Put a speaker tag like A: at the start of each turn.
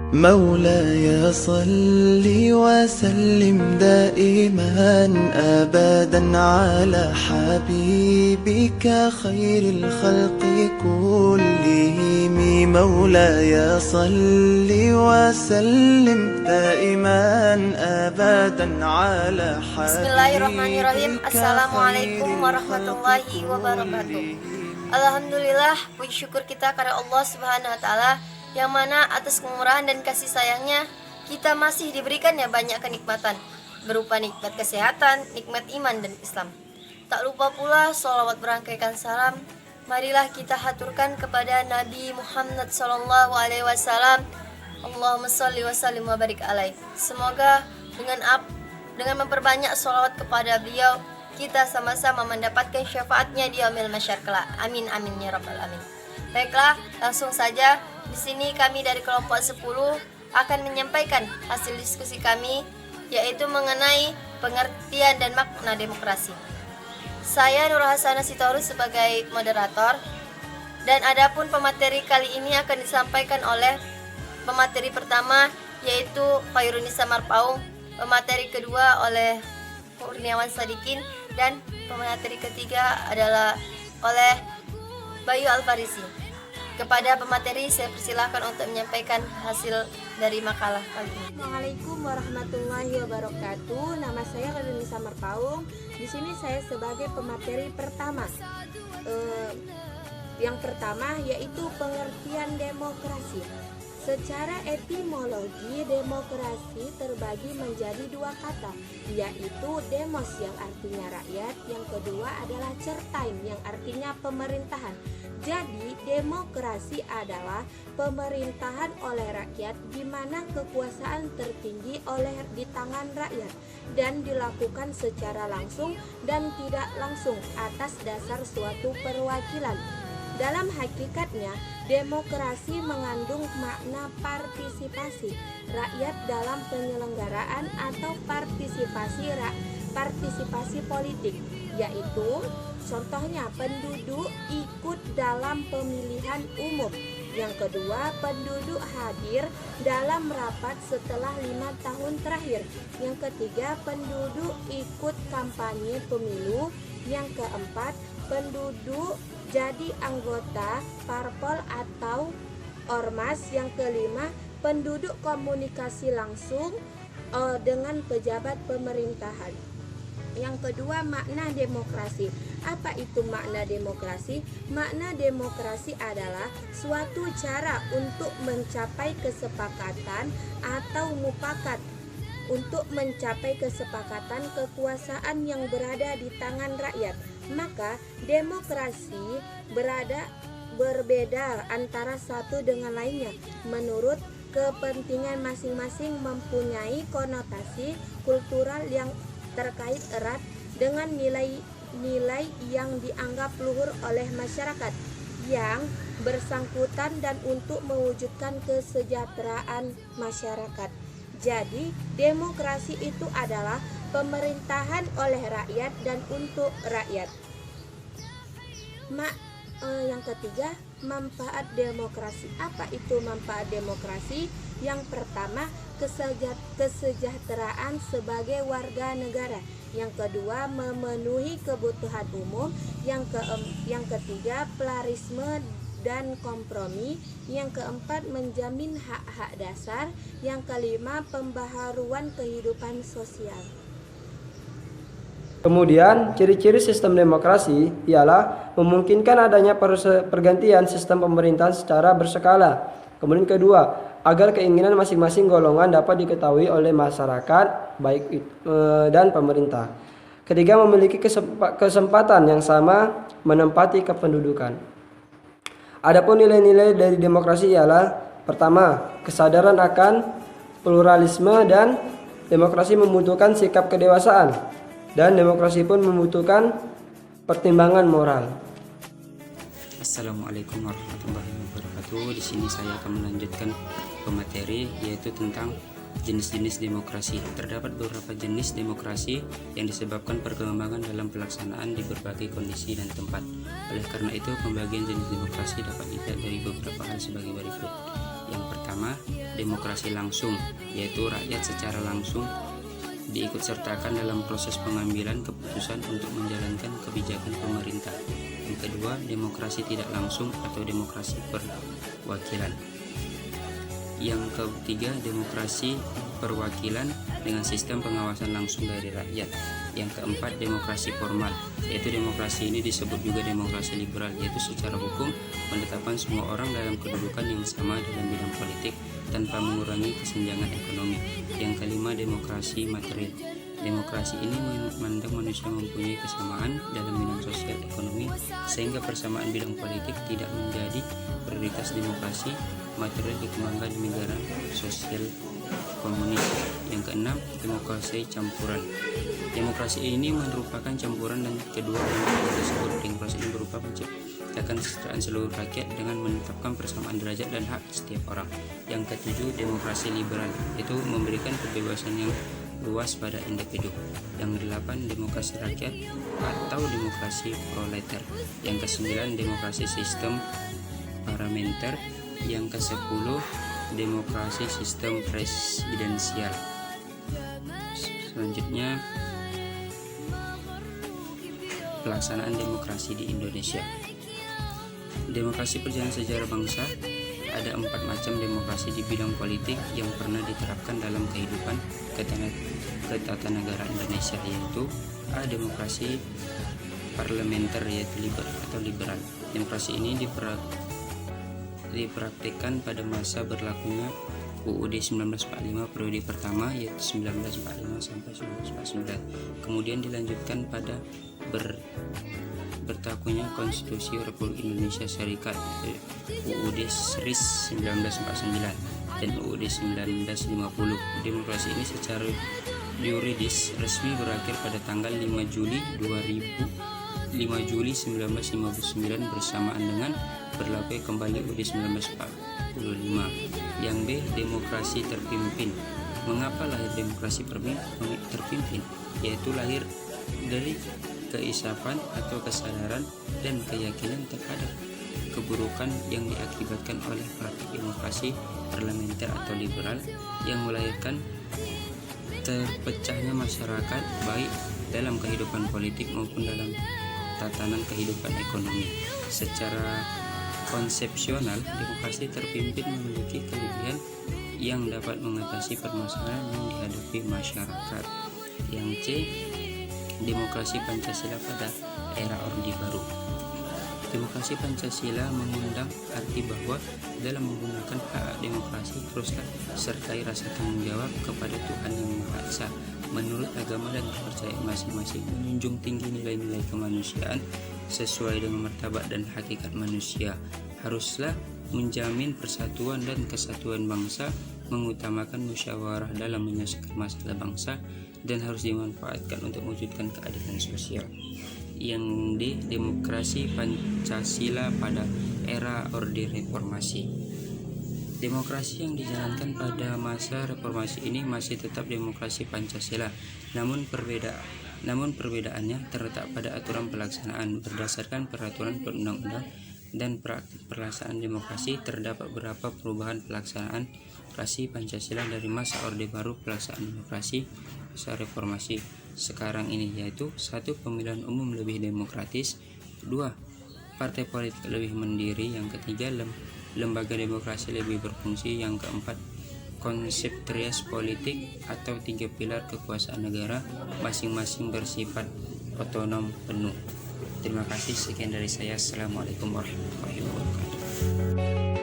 A: مولاي صل وسلم دائما أبدا على حبيبك خير الخلق كلهم مولاي صل وسلم دائما أبدا على حبيبك.
B: Bismillahirrahmanirrahim. Assalamualaikum warahmatullahi wabarakatuh. Alhamdulillah, puji syukur kita kepada Allah Subhanahu wa taala yang mana atas kemurahan dan kasih sayangnya kita masih diberikannya banyak kenikmatan berupa nikmat kesehatan, nikmat iman dan Islam. Tak lupa pula sholawat berangkaikan salam marilah kita haturkan kepada Nabi Muhammad SAW. Allahumma sholli wa sallim wa barik alaih. Semoga dengan memperbanyak sholawat kepada beliau kita sama-sama mendapatkan syafaatnya di yaumil mahsyar kelak. Amin amin ya rabbal alamin. Baiklah, langsung saja. Di sini kami dari kelompok 10 akan menyampaikan hasil diskusi kami, yaitu mengenai pengertian dan makna demokrasi. Saya Nur Hasanah Sitorus sebagai moderator, dan adapun pemateri kali ini akan disampaikan oleh pemateri pertama yaitu Khairunisa Marpaung, pemateri kedua oleh Kurniawan Sadikin, dan pemateri ketiga adalah oleh Bayu Alfarisi. Kepada pemateri saya persilahkan untuk menyampaikan hasil dari makalah kali ini.
C: Assalamualaikum warahmatullahi wabarakatuh. Nama saya Khairunisa Marpaung. Di sini saya sebagai pemateri pertama. Yang pertama yaitu pengertian demokrasi. Secara etimologi, demokrasi terbagi menjadi dua kata, yaitu demos yang artinya rakyat, yang kedua adalah certain yang artinya pemerintahan. Jadi, demokrasi adalah pemerintahan oleh rakyat di mana kekuasaan tertinggi di tangan rakyat dan dilakukan secara langsung dan tidak langsung atas dasar suatu perwakilan. Dalam hakikatnya, demokrasi mengandung makna partisipasi rakyat dalam penyelenggaraan atau partisipasi politik, yaitu contohnya penduduk ikut dalam pemilihan umum. Yang kedua, penduduk hadir dalam rapat setelah 5 tahun terakhir. Yang ketiga, penduduk ikut kampanye pemilu. Yang keempat, penduduk jadi anggota parpol atau ormas. Yang kelima, penduduk komunikasi langsung dengan pejabat pemerintahan. Yang kedua, makna demokrasi. Apa itu makna demokrasi? Makna demokrasi adalah suatu cara untuk mencapai kesepakatan atau mufakat, untuk mencapai kesepakatan kekuasaan yang berada di tangan rakyat. Maka demokrasi berbeda antara satu dengan lainnya menurut kepentingan masing-masing, mempunyai konotasi kultural yang terkait erat dengan nilai-nilai yang dianggap luhur oleh masyarakat yang bersangkutan dan untuk mewujudkan kesejahteraan masyarakat. Jadi, demokrasi itu adalah pemerintahan oleh rakyat dan untuk rakyat. Yang ketiga, manfaat demokrasi. Apa itu manfaat demokrasi? Yang pertama, kesejahteraan sebagai warga negara. Yang kedua, memenuhi kebutuhan umum. Yang ketiga, pluralisme dan kompromi. Yang keempat, menjamin hak-hak dasar. Yang kelima, pembaharuan kehidupan sosial.
D: Kemudian, ciri-ciri sistem demokrasi ialah memungkinkan adanya pergantian sistem pemerintahan secara berskala. Kemudian kedua, agar keinginan masing-masing golongan dapat diketahui oleh masyarakat dan pemerintah. Ketiga, memiliki kesempatan yang sama menempati kependudukan. Adapun nilai-nilai dari demokrasi ialah pertama, kesadaran akan pluralisme, dan demokrasi membutuhkan sikap kedewasaan, dan demokrasi pun membutuhkan pertimbangan moral.
E: Assalamualaikum warahmatullahi wabarakatuh. Di sini saya akan melanjutkan pemateri yaitu tentang jenis-jenis demokrasi. Terdapat beberapa jenis demokrasi yang disebabkan perkembangan dalam pelaksanaan di berbagai kondisi dan tempat. Oleh karena itu, pembagian jenis demokrasi dapat dilihat dari beberapa hal sebagai berikut. Yang pertama, demokrasi langsung, yaitu rakyat secara langsung diikutsertakan dalam proses pengambilan keputusan untuk menjalankan kebijakan pemerintah. Yang kedua, demokrasi tidak langsung atau demokrasi perwakilan. Yang ketiga, demokrasi perwakilan dengan sistem pengawasan langsung dari rakyat. Yang keempat, demokrasi formal, yaitu demokrasi ini disebut juga demokrasi liberal, yaitu secara hukum menetapkan semua orang dalam kedudukan yang sama dalam bidang politik tanpa mengurangi kesenjangan ekonomi. Yang kelima, demokrasi material. Demokrasi ini memandang manusia mempunyai kesamaan dalam bidang sosial ekonomi, sehingga persamaan bidang politik tidak menjadi prioritas. Demokrasi material dikembangkan di negara sosial komunis. Yang keenam, demokrasi campuran. Demokrasi ini merupakan campuran dan kedua demokrasi tersebut. Demokrasi ini berupa menciptakan kesejahteraan seluruh rakyat dengan menetapkan persamaan derajat dan hak setiap orang. Yang ketujuh, demokrasi liberal, yaitu memberikan kebebasan yang luas pada individu. Yang kedelapan, demokrasi rakyat atau demokrasi proletar. Yang kesembilan, demokrasi sistem parlementer. Yang kesepuluh, demokrasi sistem presidensial. Selanjutnya, pelaksanaan demokrasi di Indonesia. Demokrasi perjalanan sejarah bangsa. Ada 4 macam demokrasi di bidang politik yang pernah diterapkan dalam kehidupan ketatanegaraan Indonesia, yaitu A. Demokrasi parlementer, yaitu liberal. Demokrasi ini dipraktikkan pada masa berlakunya UUD 1945 periode pertama, yaitu 1945 sampai 1949. Kemudian dilanjutkan pada berlakunya Konstitusi Republik Indonesia Serikat UUD SRIS 1949 dan UUD 1950. Demokrasi ini secara yuridis resmi berakhir pada tanggal 5 Juli 1959 bersamaan dengan berlaku kembali UUD 1945. Yang B. Demokrasi terpimpin. Mengapa lahir demokrasi terpimpin? Yaitu lahir dari keinsafan atau kesadaran dan keyakinan terhadap keburukan yang diakibatkan oleh praktik demokrasi parlementer atau liberal yang melahirkan terpecahnya masyarakat baik dalam kehidupan politik maupun dalam tatanan kehidupan ekonomi. Secara konsepsional, demokrasi terpimpin memiliki kelebihan yang dapat mengatasi permasalahan yang dihadapi masyarakat. Yang C. Demokrasi Pancasila pada era Orde Baru. Demokrasi Pancasila mengundang arti bahwa dalam menggunakan hak demokrasi teruslah sertai rasa tanggung jawab kepada Tuhan Yang Maha Esa. Menurut agama dan kepercayaan masing-masing, menjunjung tinggi nilai-nilai kemanusiaan sesuai dengan martabat dan hakikat manusia. Haruslah menjamin persatuan dan kesatuan bangsa, mengutamakan musyawarah dalam menyelesaikan masalah bangsa, dan harus dimanfaatkan untuk mewujudkan keadilan sosial. Yang D. Demokrasi Pancasila pada era Orde Reformasi. Demokrasi yang dijalankan pada masa reformasi ini masih tetap demokrasi Pancasila, namun perbedaannya terletak pada aturan pelaksanaan. Berdasarkan peraturan perundang-undang dan praktik pelaksanaan demokrasi, terdapat beberapa perubahan pelaksanaan demokrasi Pancasila dari masa Orde Baru pelaksanaan demokrasi masa reformasi sekarang ini, yaitu 1. Pemilihan umum lebih demokratis, 2. Partai politik lebih mandiri, yang ketiga lembaga demokrasi lebih berfungsi, yang keempat konsep trias politik atau 3 pilar kekuasaan negara masing-masing bersifat otonom penuh. Terima kasih, sekian dari saya. Assalamualaikum warahmatullahi wabarakatuh.